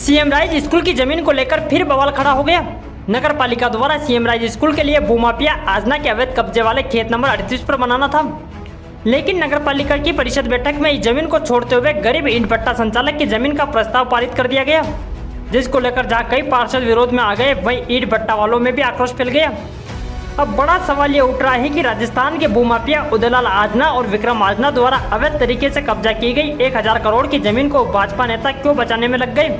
CM rise school की जमीन को लेकर फिर बवाल खड़ा हो गया। नगर पालिका द्वारा सीएम राइज स्कूल के लिए भूमाफिया आजना के अवैध कब्जे वाले खेत नंबर 38 पर बनाना था, लेकिन नगर पालिका की परिषद बैठक में इस जमीन को छोड़ते हुए गरीब ईंट भट्टा संचालक की जमीन का प्रस्ताव पारित कर दिया गया, जिसको लेकर जहां कई पार्षद विरोध में आ गए, वहीं ईंट भट्टा वालों में भी आक्रोश फैल गया। अब बड़ा सवाल ये उठ रहा है कि राजस्थान के भूमाफिया उदयलाल आजना और विक्रम आजना द्वारा अवैध तरीके से कब्जा की गई 1000 करोड़ की जमीन को भाजपा नेता क्यों बचाने में लग गए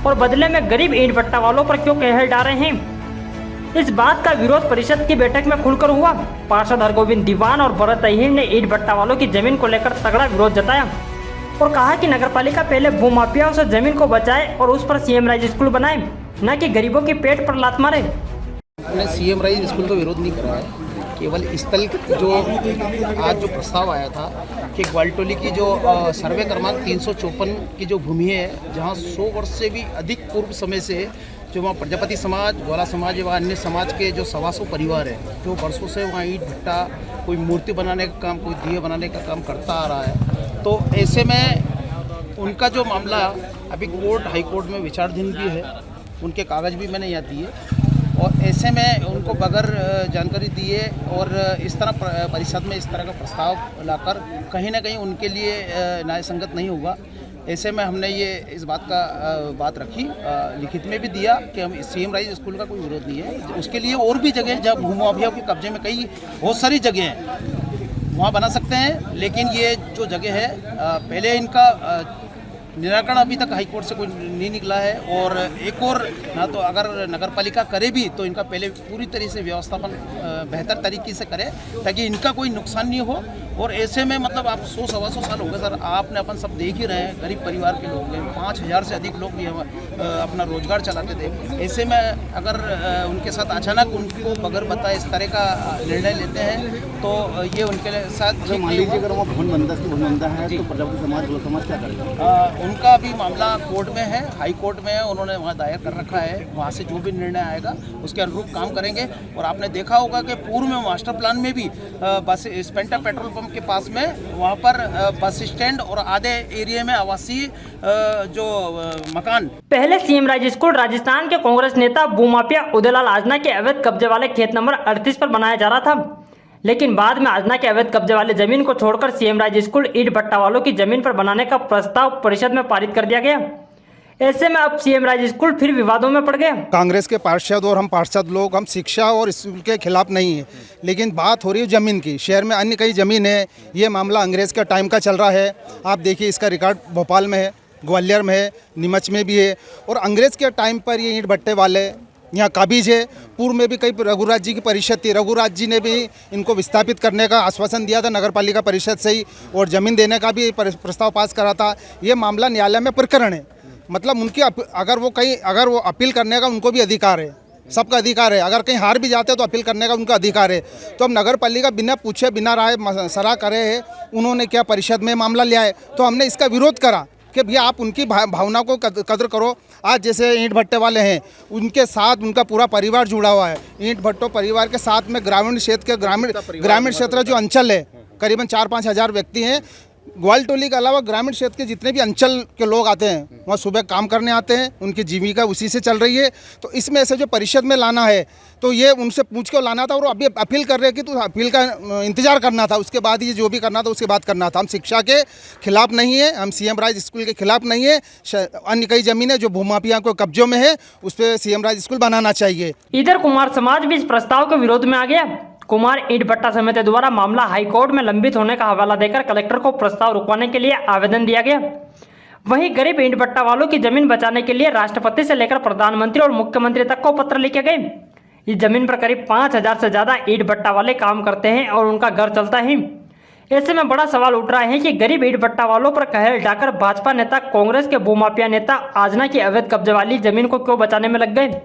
और बदले में गरीब ईंट भट्टा वालों पर क्यों कहर डाल रहे हैं। इस बात का विरोध परिषद की बैठक में खुलकर हुआ। पार्षद हरगोविंद दीवान और भरत अहीर ने ईंट भट्टा वालों की जमीन को लेकर तगड़ा विरोध जताया और कहा कि नगरपालिका पहले भूमाफियाओं से जमीन को बचाए और उस पर सीएम राइज स्कूल बनाए, न कि गरीबों की पेट पर लात मारे। हमने सीएम राइज स्कूल का विरोध नहीं करा है, केवल स्थल जो आज जो प्रस्ताव आया था कि ग्वालटोली की जो सर्वे क्रमांक 354 की जो भूमि है, जहां 100 वर्ष से भी अधिक पूर्व समय से जो वहाँ प्रजापति समाज, ग्वाला समाज व अन्य समाज के जो 125 परिवार है, जो वर्षों से वहाँ ईंट भट्टा, कोई मूर्ति बनाने का काम, कोई दिए बनाने का काम करता आ रहा है। तो ऐसे में उनका जो मामला अभी हाई कोर्ट में विचाराधीन भी है, उनके कागज़ भी मैंने यहाँ दिए और ऐसे में उनको बगैर जानकारी दिए और इस तरह परिषद में इस तरह का प्रस्ताव लाकर कहीं ना कहीं उनके लिए न्याय संगत नहीं होगा। ऐसे में हमने ये इस बात रखी, लिखित में भी दिया कि हम सीएम राइज स्कूल का कोई विरोध नहीं है। उसके लिए और भी जगह जब भूमाफियाओं के कब्जे में कई बहुत सारी जगह हैं, वहाँ बना सकते हैं, लेकिन ये जो जगह है पहले इनका निराकरण अभी तक हाई कोर्ट से कोई नहीं निकला है और एक और ना तो अगर नगरपालिका करे भी तो इनका पहले पूरी तरह से व्यवस्थापन बेहतर तरीके से करे ताकि इनका कोई नुकसान नहीं हो। और ऐसे में मतलब आप 100-125 साल हो गए सर, आपने अपन सब देख ही रहे हैं, गरीब परिवार के लोग हैं, 5000 से अधिक लोग भी अपना रोजगार चलाते थे। ऐसे में अगर उनके साथ अचानक उनको बगैर बताए इस तरह का निर्णय लेते हैं तो ये उनके साथ मान लीजिए अगर वो भवन बनता है तो प्रजापति समाज क्या करेगा? उनका अभी मामला कोर्ट में है, हाई कोर्ट में है, उन्होंने वहाँ दायर कर रखा है, वहाँ से जो भी निर्णय आएगा उसके अनुरूप काम करेंगे। और आपने देखा होगा कि पूर्व में मास्टर प्लान में भी बस स्पेंटा पेट्रोल पंप के पास में वहाँ पर बस स्टैंड और आधे एरिया में आवासीय जो मकान। पहले सीएम राइज स्कूल राजस्थान के कांग्रेस नेता भूमाफिया उदयलाल आजना के अवैध कब्जे वाले खेत नंबर 38 पर बनाया जा रहा था, लेकिन बाद में आजना के अवैध कब्जे वाले जमीन को छोड़कर सीएम राइज स्कूल ईंट भट्टा वालों की जमीन पर बनाने का प्रस्ताव परिषद में पारित कर दिया गया। ऐसे में अब सीएम राइज स्कूल फिर विवादों में पड़ गया। कांग्रेस के पार्षद और हम पार्षद लोग हम शिक्षा और स्कूल के खिलाफ नहीं है, लेकिन बात हो रही है जमीन की। शहर में अन्य कई जमीन है, ये मामला अंग्रेज का टाइम का चल रहा है। आप देखिए इसका रिकॉर्ड भोपाल में है, ग्वालियर में है, नीमच में भी है। और अंग्रेज के टाइम पर ये ईंट भट्टे वाले यहाँ काबिज है। पूर्व में भी कई रघुराज जी की परिषद थी, रघुराज जी ने भी इनको विस्थापित करने का आश्वासन दिया था नगरपालिका परिषद से ही, और ज़मीन देने का भी प्रस्ताव पास करा था। ये मामला न्यायालय में प्रकरण है, मतलब उनकी अगर वो अपील करने का उनको भी अधिकार है, सबका अधिकार है। अगर कहीं हार भी जाते हैं तो अपील करने का उनका अधिकार है। तो अब नगरपालिका बिना पूछे बिना राय सलाह करे है, उन्होंने क्या परिषद में मामला लिया है, तो हमने इसका विरोध करा कि भैया आप उनकी भावना को कदर करो। आज जैसे ईंट भट्टे वाले हैं, उनके साथ उनका पूरा परिवार जुड़ा हुआ है। ईंट भट्टो परिवार के साथ में ग्रामीण क्षेत्र के ग्रामीण क्षेत्र जो अंचल है, करीबन 4-5 हज़ार व्यक्ति हैं। ग्वालटोली के अलावा ग्रामीण क्षेत्र के जितने भी अंचल के लोग आते हैं, वहाँ सुबह काम करने आते हैं, उनकी जीविका उसी से चल रही है। तो इसमें से जो परिषद में लाना है तो ये उनसे पूछ के लाना था, और अभी अपील कर रहे हैं कि तो अपील का इंतजार करना था, उसके बाद ये जो भी करना था उसके बाद करना था। हम शिक्षा के खिलाफ नहीं है, हम सीएम राइज स्कूल के खिलाफ नहीं है। अन्य कई जमीनें जो भूमाफिया को कब्जों में है उस पर सीएम राइज स्कूल बनाना चाहिए। इधर कुमार समाज भी इस प्रस्ताव के विरोध में आ गया। कुमार ईंट भट्टा समिति द्वारा मामला हाईकोर्ट में लंबित होने का हवाला देकर कलेक्टर को प्रस्ताव रुकवाने के लिए आवेदन दिया गया। वहीं गरीब ईंट भट्टा वालों की जमीन बचाने के लिए राष्ट्रपति से लेकर प्रधानमंत्री और मुख्यमंत्री तक को पत्र लिखे गए। इस जमीन पर करीब 5000 से ज्यादा ईंट भट्टा वाले काम करते हैं और उनका घर चलता है। ऐसे में बड़ा सवाल उठ रहा है कि गरीब ईंट भट्टा वालों पर कहर ढाकर भाजपा नेता कांग्रेस के भूमाफिया नेता आजना की अवैध कब्जे वाली जमीन को क्यों बचाने में लग गए।